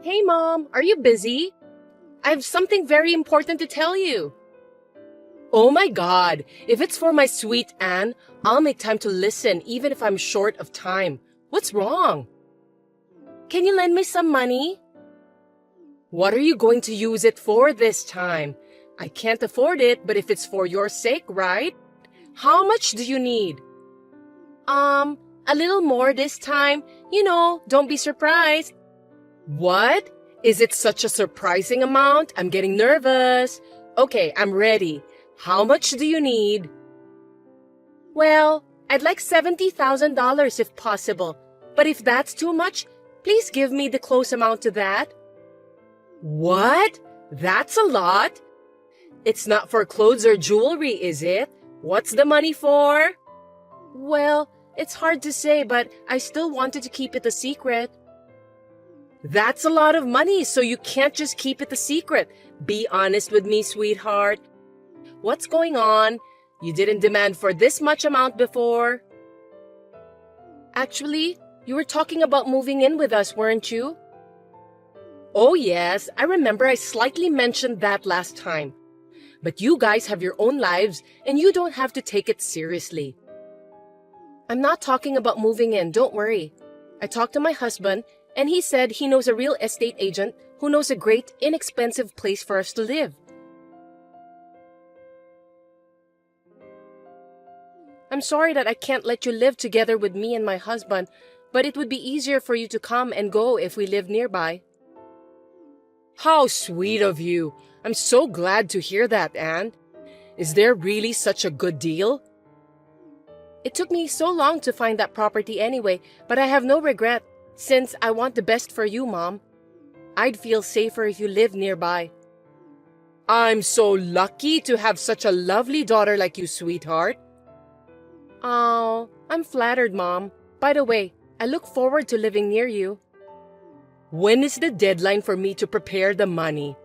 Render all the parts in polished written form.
Hey Mom, are you busy? I have something very important to tell you. Oh my God, if it's for my sweet Anne, I'll make time to listen even if I'm short of time. What's wrong? Can you lend me some money? What are you going to use it for this time? I can't afford it, but if it's for your sake, right? How much do you need? A little more this time. Don't be surprised. What? Is it such a surprising amount? I'm getting nervous. Okay, I'm ready. How much do you need? Well, I'd like $70,000 if possible. But if that's too much, please give me the close amount to that. What? That's a lot. It's not for clothes or jewelry, is it? What's the money for? Well, it's hard to say, but I still wanted to keep it a secret. That's a lot of money, so you can't just keep it a secret. Be honest with me, sweetheart. What's going on? You didn't demand for this much amount before. Actually, you were talking about moving in with us, weren't you? Oh yes, I remember I slightly mentioned that last time. But you guys have your own lives and you don't have to take it seriously. I'm not talking about moving in, don't worry. I talked to my husband and he said he knows a real estate agent who knows a great, inexpensive place for us to live. I'm sorry that I can't let you live together with me and my husband, but it would be easier for you to come and go if we live nearby. How sweet of you. I'm so glad to hear that, Anne. Is there really such a good deal? It took me so long to find that property anyway, but I have no regret, since I want the best for you, Mom. I'd feel safer if you lived nearby. I'm so lucky to have such a lovely daughter like you, sweetheart. Oh, I'm flattered, Mom. By the way, I look forward to living near you. When is the deadline for me to prepare the money?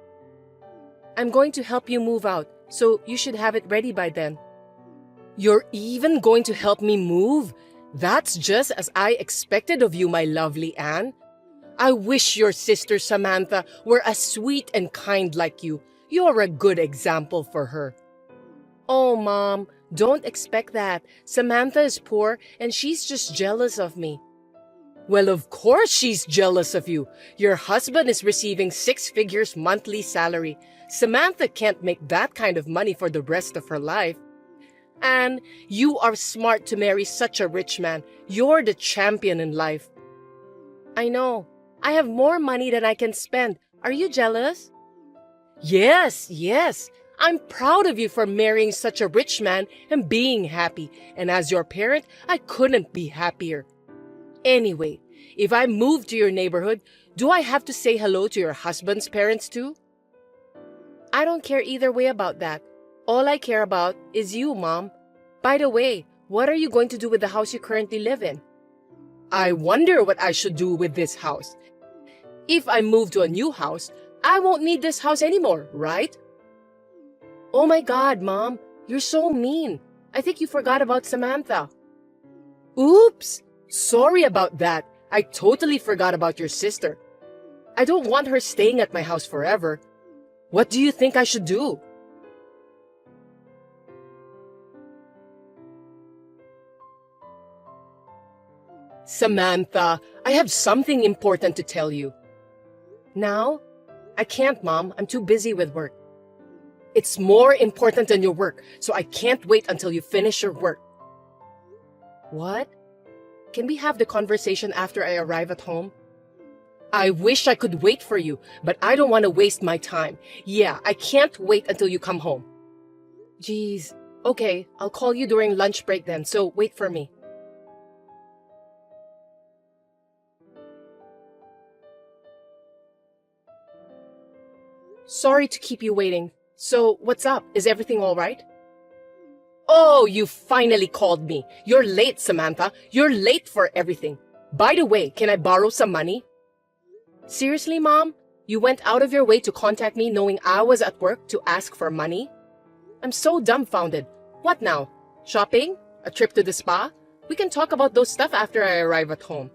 I'm going to help you move out, so you should have it ready by then. You're even going to help me move? That's just as I expected of you, my lovely Anne. I wish your sister Samantha were as sweet and kind like you. You're a good example for her. Oh, Mom, don't expect that. Samantha is poor and she's just jealous of me. Well, of course she's jealous of you. Your husband is receiving 6 figures monthly salary. Samantha can't make that kind of money for the rest of her life. And you are smart to marry such a rich man. You're the champion in life. I know. I have more money than I can spend. Are you jealous? Yes. I'm proud of you for marrying such a rich man and being happy. And as your parent, I couldn't be happier. Anyway, if I move to your neighborhood, do I have to say hello to your husband's parents too? I don't care either way about that. All I care about is you, Mom. By the way, what are you going to do with the house you currently live in? I wonder what I should do with this house. If I move to a new house, I won't need this house anymore, right? Oh my God, Mom, you're so mean. I think you forgot about Samantha. Oops! Sorry about that. I totally forgot about your sister. I don't want her staying at my house forever. What do you think I should do? Samantha, I have something important to tell you. Now? I can't, Mom. I'm too busy with work. It's more important than your work, so I can't wait until you finish your work. What? Can we have the conversation after I arrive at home? I wish I could wait for you, but I don't want to waste my time. Yeah, I can't wait until you come home. Geez. Okay, I'll call you during lunch break then, so wait for me. Sorry to keep you waiting. So, what's up? Is everything all right? Oh, you finally called me. You're late, Samantha. You're late for everything. By the way, can I borrow some money? Seriously, Mom? You went out of your way to contact me knowing I was at work to ask for money? I'm so dumbfounded. What now? Shopping? A trip to the spa? We can talk about those stuff after I arrive at home.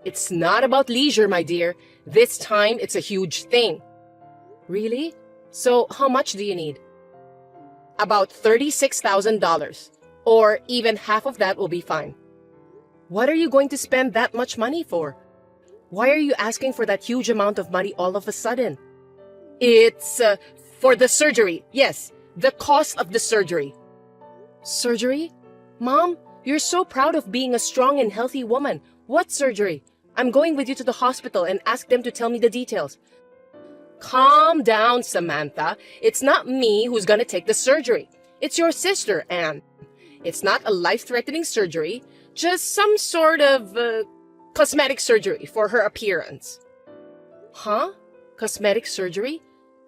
It's not about leisure, my dear. This time, it's a huge thing. Really? So, how much do you need? About $36,000. Or even half of that will be fine. What are you going to spend that much money for? Why are you asking for that huge amount of money all of a sudden? It's for the surgery. Yes, the cost of the surgery. Surgery? Mom, you're so proud of being a strong and healthy woman. What surgery? I'm going with you to the hospital and ask them to tell me the details. Calm down, Samantha. It's not me who's gonna take the surgery. It's your sister, Anne. It's not a life-threatening surgery, just some sort of cosmetic surgery for her appearance. Huh? Cosmetic surgery?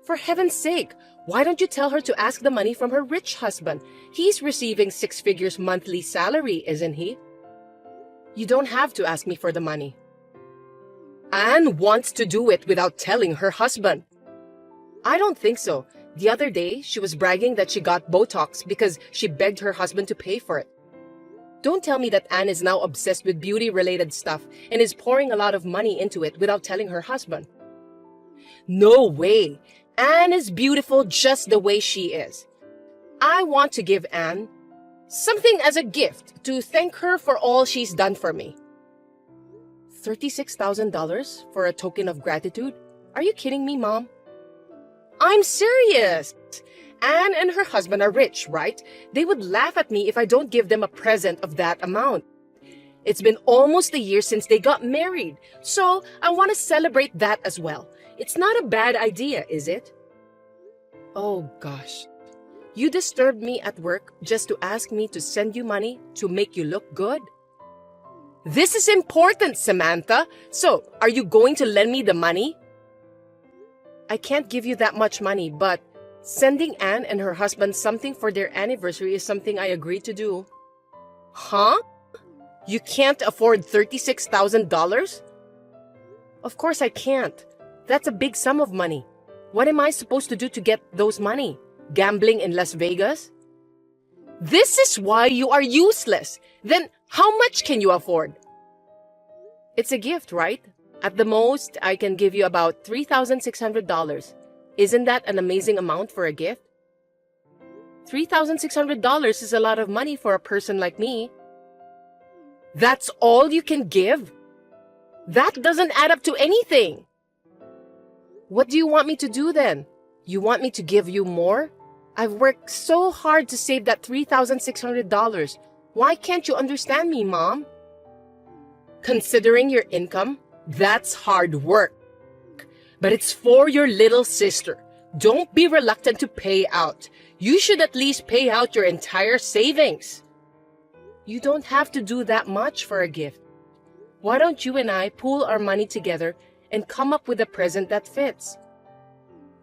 For heaven's sake, why don't you tell her to ask the money from her rich husband? He's receiving 6 figures monthly salary, isn't he? You don't have to ask me for the money. Anne wants to do it without telling her husband. I don't think so. The other day, she was bragging that she got Botox because she begged her husband to pay for it. Don't tell me that Anne is now obsessed with beauty-related stuff and is pouring a lot of money into it without telling her husband. No way! Anne is beautiful just the way she is. I want to give Anne something as a gift to thank her for all she's done for me. $36,000 for a token of gratitude? Are you kidding me, Mom? I'm serious! Anne and her husband are rich, right? They would laugh at me if I don't give them a present of that amount. It's been almost a year since they got married, so I want to celebrate that as well. It's not a bad idea, is it? Oh gosh. You disturbed me at work just to ask me to send you money to make you look good? This is important, Samantha. So, are you going to lend me the money? I can't give you that much money, but sending Anne and her husband something for their anniversary is something I agreed to do. Huh? You can't afford $36,000? Of course I can't. That's a big sum of money. What am I supposed to do to get those money? Gambling in Las Vegas? This is why you are useless. Then how much can you afford? It's a gift, right? At the most, I can give you about $3,600. Isn't that an amazing amount for a gift? $3,600 is a lot of money for a person like me. That's all you can give? That doesn't add up to anything. What do you want me to do then? You want me to give you more? I've worked so hard to save that $3,600. Why can't you understand me, Mom? Considering your income, that's hard work. But it's for your little sister. Don't be reluctant to pay out. You should at least pay out your entire savings. You don't have to do that much for a gift. Why don't you and I pool our money together and come up with a present that fits?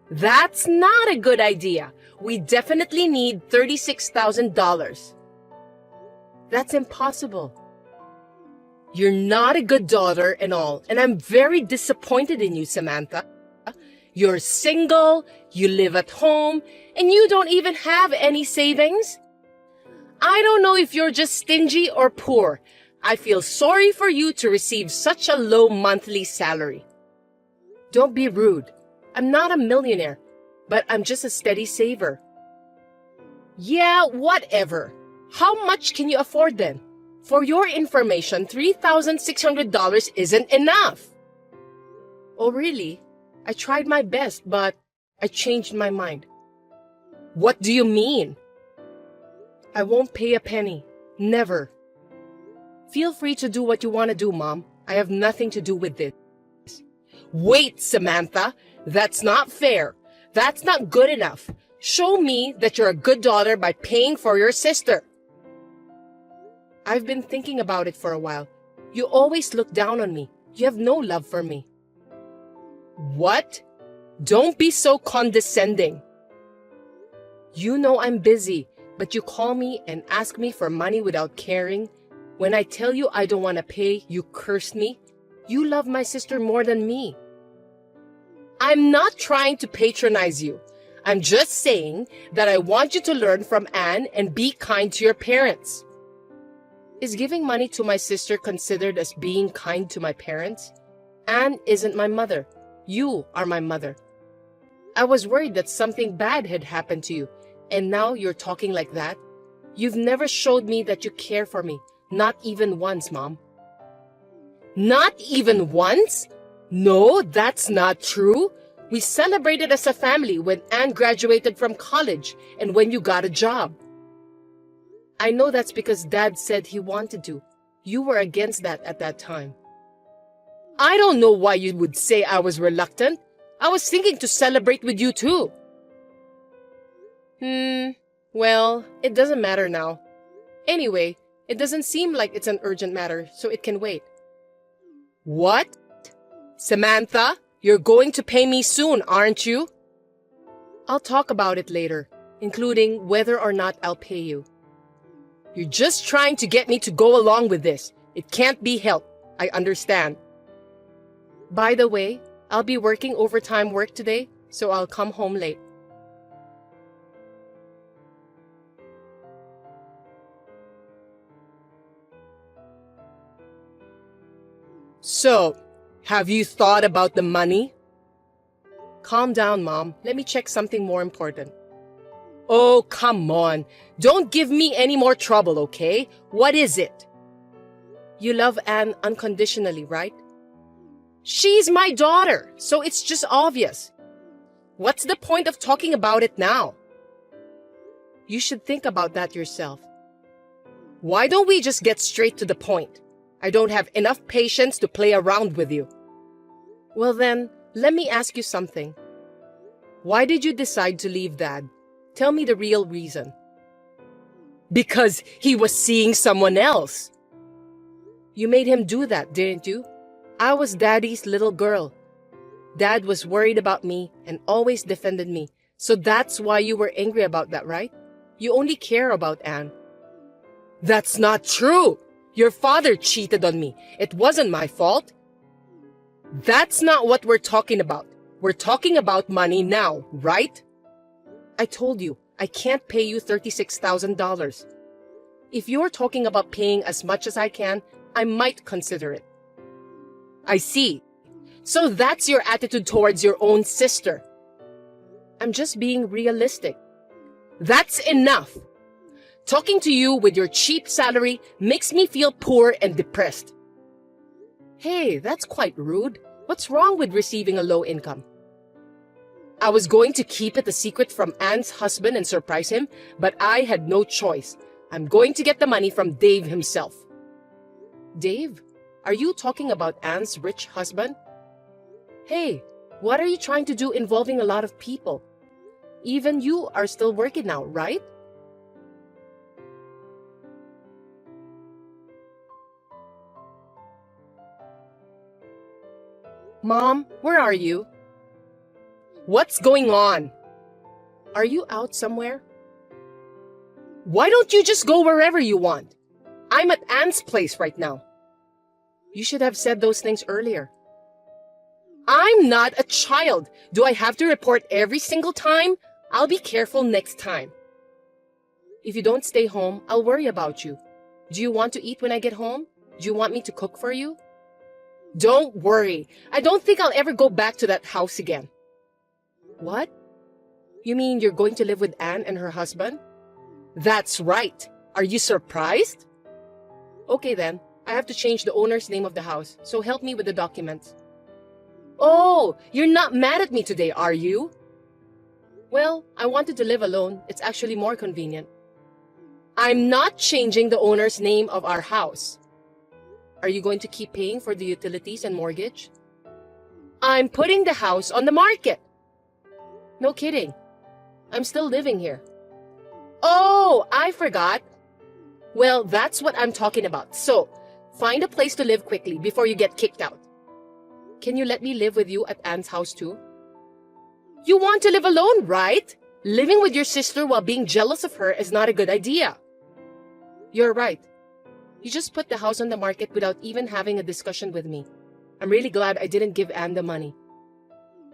That's not a good idea. We definitely need $36,000. That's impossible. You're not a good daughter and all, and I'm very disappointed in you, Samantha. You're single, you live at home, and you don't even have any savings. I don't know if you're just stingy or poor. I feel sorry for you to receive such a low monthly salary. Don't be rude. I'm not a millionaire, but I'm just a steady saver. Yeah, whatever. How much can you afford then? For your information, $3,600 isn't enough. Oh, really? I tried my best, but I changed my mind. What do you mean? I won't pay a penny. Never. Feel free to do what you want to do, Mom. I have nothing to do with this. Wait, Samantha. That's not fair. That's not good enough. Show me that you're a good daughter by paying for your sister. I've been thinking about it for a while. You always look down on me. You have no love for me. What? Don't be so condescending. You know I'm busy, but you call me and ask me for money without caring. When I tell you I don't want to pay, you curse me. You love my sister more than me. I'm not trying to patronize you. I'm just saying that I want you to learn from Anne and be kind to your parents. Is giving money to my sister considered as being kind to my parents? Anne isn't my mother. You are my mother. I was worried that something bad had happened to you, and now you're talking like that? You've never showed me that you care for me, not even once, Mom. Not even once? No, that's not true. We celebrated as a family when Anne graduated from college and when you got a job. I know that's because Dad said he wanted to. You were against that at that time. I don't know why you would say I was reluctant. I was thinking to celebrate with you too. Well, it doesn't matter now. Anyway, it doesn't seem like it's an urgent matter, so it can wait. What? Samantha, you're going to pay me soon, aren't you? I'll talk about it later, including whether or not I'll pay you. You're just trying to get me to go along with this. It can't be helped. I understand. By the way, I'll be working overtime work today, so I'll come home late. So, have you thought about the money? Calm down, Mom. Let me check something more important. Oh, come on. Don't give me any more trouble, okay? What is it? You love Anne unconditionally, right? She's my daughter, so it's just obvious. What's the point of talking about it now? You should think about that yourself. Why don't we just get straight to the point? I don't have enough patience to play around with you. Well then, let me ask you something. Why did you decide to leave Dad? Tell me the real reason. Because he was seeing someone else. You made him do that, didn't you? I was Daddy's little girl. Dad was worried about me and always defended me. So that's why you were angry about that, right? You only care about Anne. That's not true. Your father cheated on me. It wasn't my fault. That's not what we're talking about. We're talking about money now, right? I told you, I can't pay you $36,000. If you're talking about paying as much as I can, I might consider it. I see. So that's your attitude towards your own sister. I'm just being realistic. That's enough. Talking to you with your cheap salary makes me feel poor and depressed. Hey, that's quite rude. What's wrong with receiving a low income? I was going to keep it a secret from Anne's husband and surprise him, but I had no choice. I'm going to get the money from Dave himself. Dave? Are you talking about Anne's rich husband? Hey, what are you trying to do involving a lot of people? Even you are still working now, right? Mom, where are you? What's going on? Are you out somewhere? Why don't you just go wherever you want? I'm at Anne's place right now. You should have said those things earlier. I'm not a child. Do I have to report every single time? I'll be careful next time. If you don't stay home, I'll worry about you. Do you want to eat when I get home? Do you want me to cook for you? Don't worry. I don't think I'll ever go back to that house again. What? You mean you're going to live with Anne and her husband? That's right. Are you surprised? Okay then. I have to change the owner's name of the house, so help me with the documents. Oh, you're not mad at me today, are you? Well, I wanted to live alone. It's actually more convenient. I'm not changing the owner's name of our house. Are you going to keep paying for the utilities and mortgage? I'm putting the house on the market. No kidding. I'm still living here. Oh, I forgot. Well, that's what I'm talking about. So, find a place to live quickly before you get kicked out. Can you let me live with you at Anne's house too? You want to live alone, right? Living with your sister while being jealous of her is not a good idea. You're right. You just put the house on the market without even having a discussion with me. I'm really glad I didn't give Anne the money.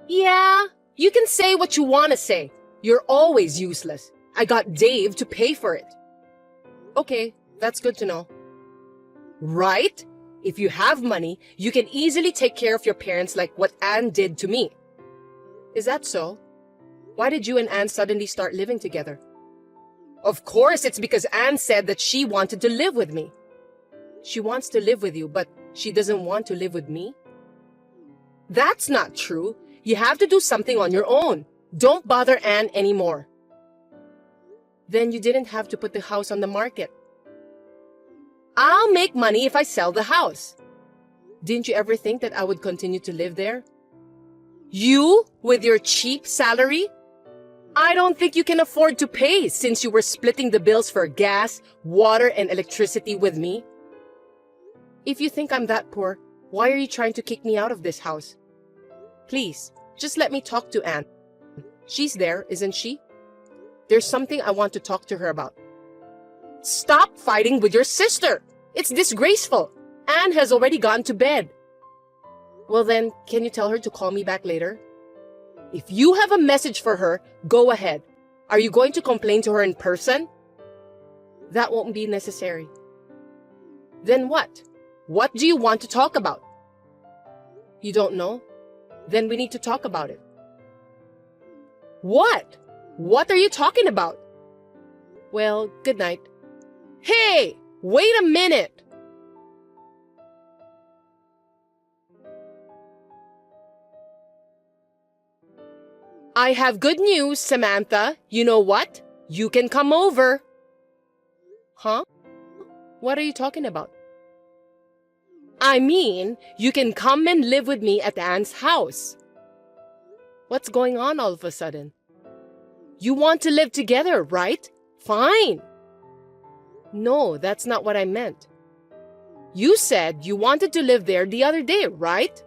Yeah, you can say what you want to say. You're always useless. I got Dave to pay for it. Okay, that's good to know. Right? If you have money, you can easily take care of your parents like what Anne did to me. Is that so? Why did you and Anne suddenly start living together? Of course, it's because Anne said that she wanted to live with me. She wants to live with you, but she doesn't want to live with me? That's not true. You have to do something on your own. Don't bother Anne anymore. Then you didn't have to put the house on the market. I'll make money if I sell the house. Didn't you ever think that I would continue to live there? You, with your cheap salary? I don't think you can afford to pay since you were splitting the bills for gas, water, and electricity with me. If you think I'm that poor, why are you trying to kick me out of this house? Please, just let me talk to Anne. She's there, isn't she? There's something I want to talk to her about. Stop fighting with your sister! It's disgraceful! Anne has already gone to bed. Well then, can you tell her to call me back later? If you have a message for her, go ahead. Are you going to complain to her in person? That won't be necessary. Then what? What do you want to talk about? You don't know? Then we need to talk about it. What? What are you talking about? Well, good night. Hey! Wait a minute! I have good news, Samantha. You know what? You can come over. Huh? What are you talking about? I mean, you can come and live with me at Anne's house. What's going on all of a sudden? You want to live together, right? Fine. No, that's not what I meant. You said you wanted to live there the other day, right?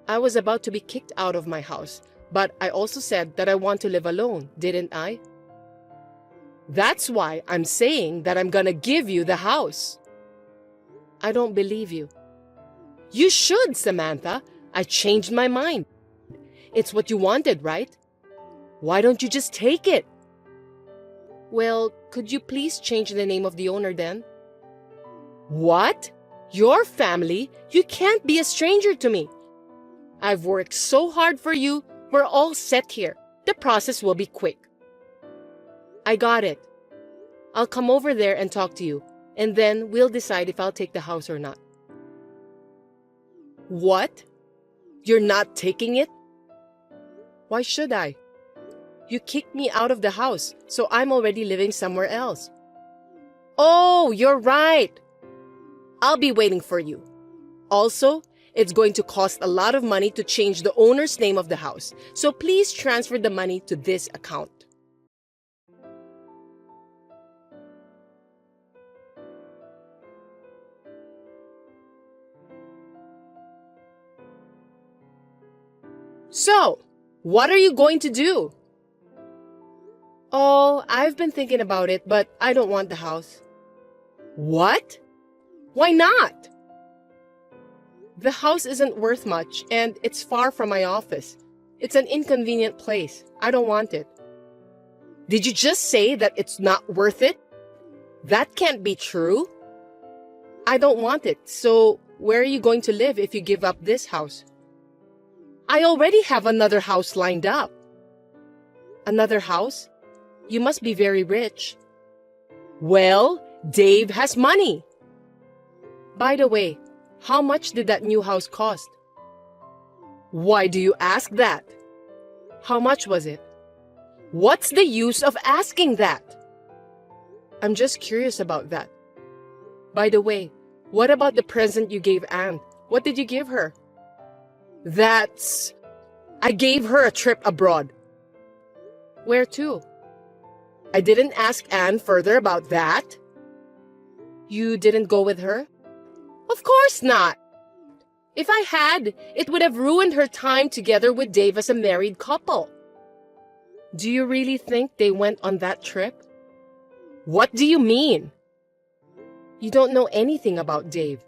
I was about to be kicked out of my house, but I also said that I want to live alone, didn't I? That's why I'm saying that I'm gonna give you the house. I don't believe you. You should, Samantha. I changed my mind. It's what you wanted, right? Why don't you just take it? Well, could you please change the name of the owner then? What? Your family? You can't be a stranger to me. I've worked so hard for you. We're all set here. The process will be quick. I got it. I'll come over there and talk to you, and then we'll decide if I'll take the house or not. What? You're not taking it? Why should I? You kicked me out of the house, so I'm already living somewhere else. Oh, you're right. I'll be waiting for you. Also, it's going to cost a lot of money to change the owner's name of the house, so please transfer the money to this account. So, what are you going to do? Oh, I've been thinking about it, but I don't want the house. What? Why not? The house isn't worth much, and it's far from my office. It's an inconvenient place. I don't want it. Did you just say that it's not worth it? That can't be true. I don't want it, so where are you going to live if you give up this house? I already have another house lined up. Another house? You must be very rich. Well, Dave has money. By the way, how much did that new house cost? Why do you ask that? How much was it? What's the use of asking that? I'm just curious about that. By the way, what about the present you gave Anne? What did you give her? I gave her a trip abroad. Where to? I didn't ask Anne further about that. You didn't go with her? Of course not. If I had, it would have ruined her time together with Dave as a married couple. Do you really think they went on that trip? What do you mean? You don't know anything about Dave.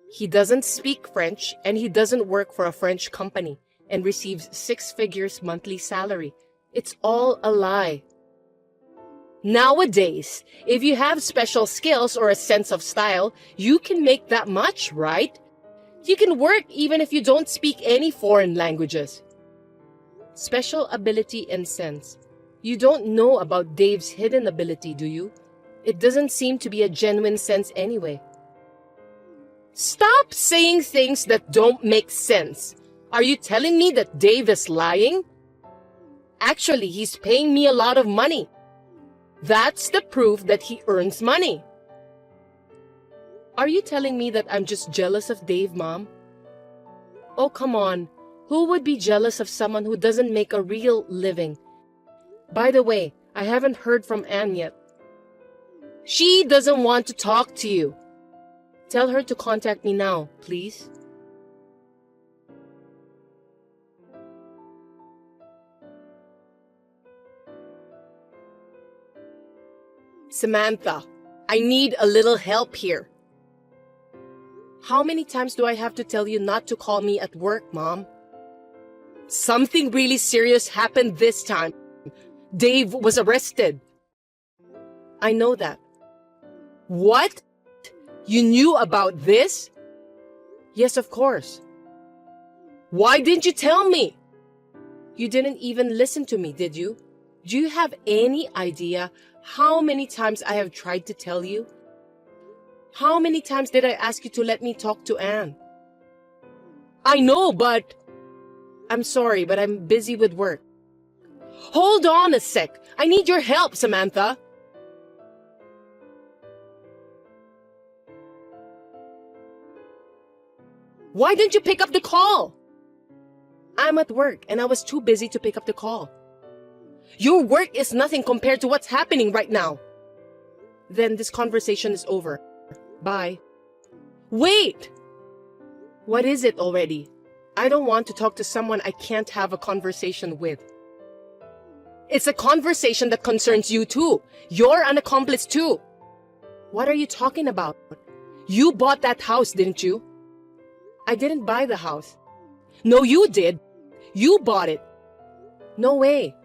He doesn't speak French and he doesn't work for a French company and receives 6 figures monthly salary. It's all a lie. Nowadays, if you have special skills or a sense of style, you can make that much, right? You can work even if you don't speak any foreign languages. Special ability and sense. You don't know about Dave's hidden ability, do you? It doesn't seem to be a genuine sense anyway. Stop saying things that don't make sense. Are you telling me that Dave is lying? Actually, he's paying me a lot of money. That's the proof that he earns money. Are you telling me that I'm just jealous of Dave, Mom? Oh, come on. Who would be jealous of someone who doesn't make a real living? By the way, I haven't heard from Anne yet. She doesn't want to talk to you. Tell her to contact me now, please. Samantha, I need a little help here. How many times do I have to tell you not to call me at work, Mom? Something really serious happened this time. Dave was arrested. I know that. What? You knew about this? Yes, of course. Why didn't you tell me? You didn't even listen to me, did you? Do you have any idea how many times I have tried to tell you? How many times did I ask you to let me talk to Anne? I know, but... I'm sorry, but I'm busy with work. Hold on a sec. I need your help, Samantha. Why didn't you pick up the call? I'm at work and I was too busy to pick up the call. Your work is nothing compared to what's happening right now. Then this conversation is over. Bye. Wait! What is it already? I don't want to talk to someone I can't have a conversation with. It's a conversation that concerns you too. You're an accomplice too. What are you talking about? You bought that house, didn't you? I didn't buy the house. No, you did. You bought it. No way.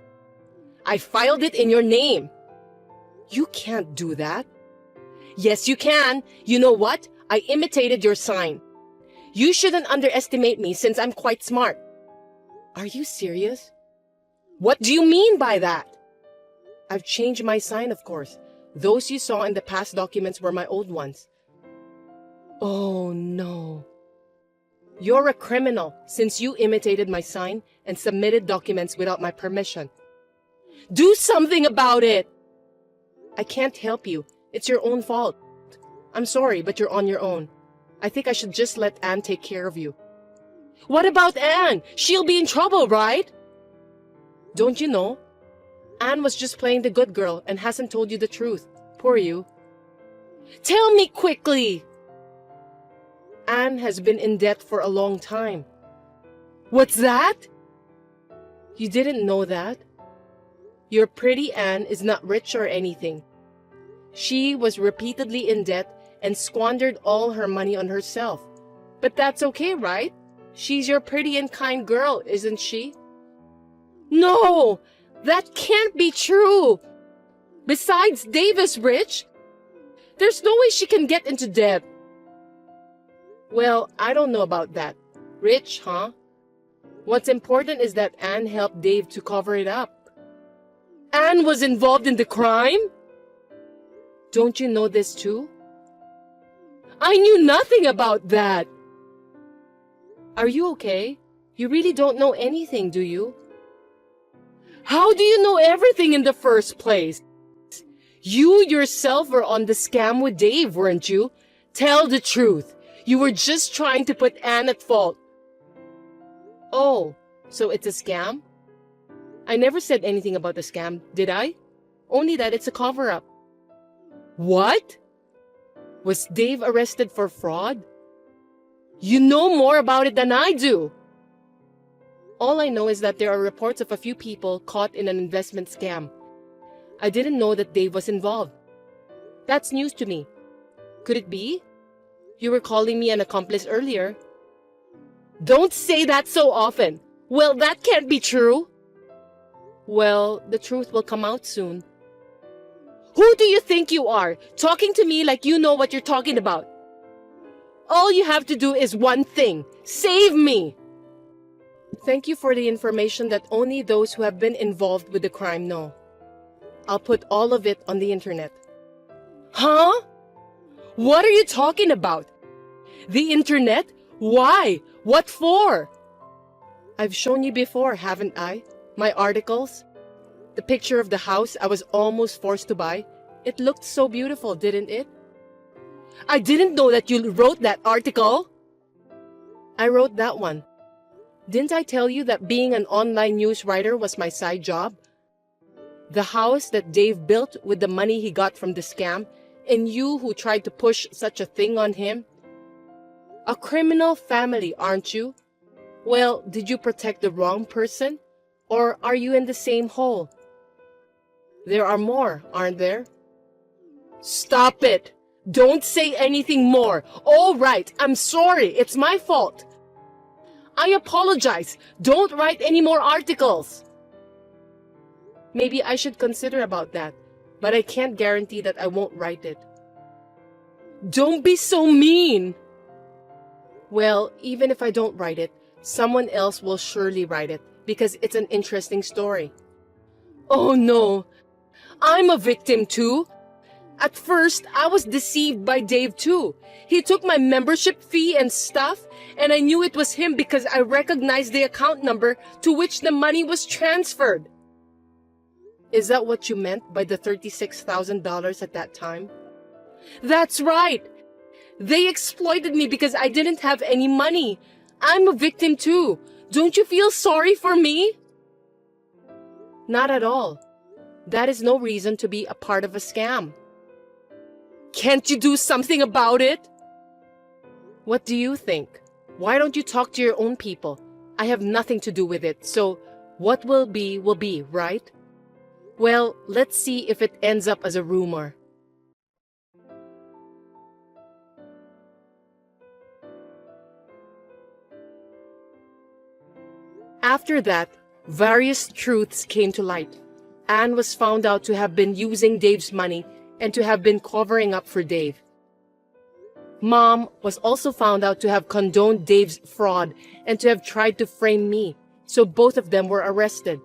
I filed it in your name. You can't do that. Yes, you can. You know what? I imitated your sign. You shouldn't underestimate me since I'm quite smart. Are you serious? What do you mean by that? I've changed my sign, of course. Those you saw in the past documents were my old ones. Oh, no. You're a criminal since you imitated my sign and submitted documents without my permission. Do something about it! I can't help you. It's your own fault. I'm sorry, but you're on your own. I think I should just let Anne take care of you. What about Anne? She'll be in trouble, right? Don't you know? Anne was just playing the good girl and hasn't told you the truth. Poor you. Tell me quickly! Anne has been in debt for a long time. What's that? You didn't know that? Your pretty Anne is not rich or anything. She was repeatedly in debt and squandered all her money on herself. But that's okay, right? She's your pretty and kind girl, isn't she? No! That can't be true! Besides, Dave is rich. There's no way she can get into debt. Well, I don't know about that. Rich, huh? What's important is that Anne helped Dave to cover it up. Anne was involved in the crime? Don't you know this too? I knew nothing about that. Are you okay? You really don't know anything, do you? How do you know everything in the first place? You yourself were on the scam with Dave, weren't you? Tell the truth. You were just trying to put Anne at fault. Oh, so it's a scam? I never said anything about the scam, did I? Only that it's a cover-up. What? Was Dave arrested for fraud? You know more about it than I do. All I know is that there are reports of a few people caught in an investment scam. I didn't know that Dave was involved. That's news to me. Could it be? You were calling me an accomplice earlier. Don't say that so often. Well, that can't be true. Well, the truth will come out soon. Who do you think you are, talking to me like you know what you're talking about? All you have to do is one thing. Save me! Thank you for the information that only those who have been involved with the crime know. I'll put all of it on the internet. Huh? What are you talking about? The internet? Why? What for? I've shown you before, haven't I? My articles? The picture of the house I was almost forced to buy. It looked so beautiful, didn't it? I didn't know that you wrote that article. I wrote that one. Didn't I tell you that being an online news writer was my side job? The house that Dave built with the money he got from the scam, and you who tried to push such a thing on him? A criminal family, aren't you? Well, did you protect the wrong person? Or are you in the same hole? There are more, aren't there? Stop it! Don't say anything more. All right, I'm sorry. It's my fault. I apologize. Don't write any more articles. Maybe I should consider about that, but I can't guarantee that I won't write it. Don't be so mean. Well, even if I don't write it, someone else will surely write it because it's an interesting story. Oh no, I'm a victim too. At first, I was deceived by Dave too. He took my membership fee and stuff, and I knew it was him because I recognized the account number to which the money was transferred. Is that what you meant by the $36,000 at that time? That's right. They exploited me because I didn't have any money. I'm a victim too. Don't you feel sorry for me? Not at all. That is no reason to be a part of a scam. Can't you do something about it? What do you think? Why don't you talk to your own people? I have nothing to do with it, so what will be, right? Well, let's see if it ends up as a rumor. After that, various truths came to light. Anne was found out to have been using Dave's money and to have been covering up for Dave. Mom was also found out to have condoned Dave's fraud and to have tried to frame me, so both of them were arrested.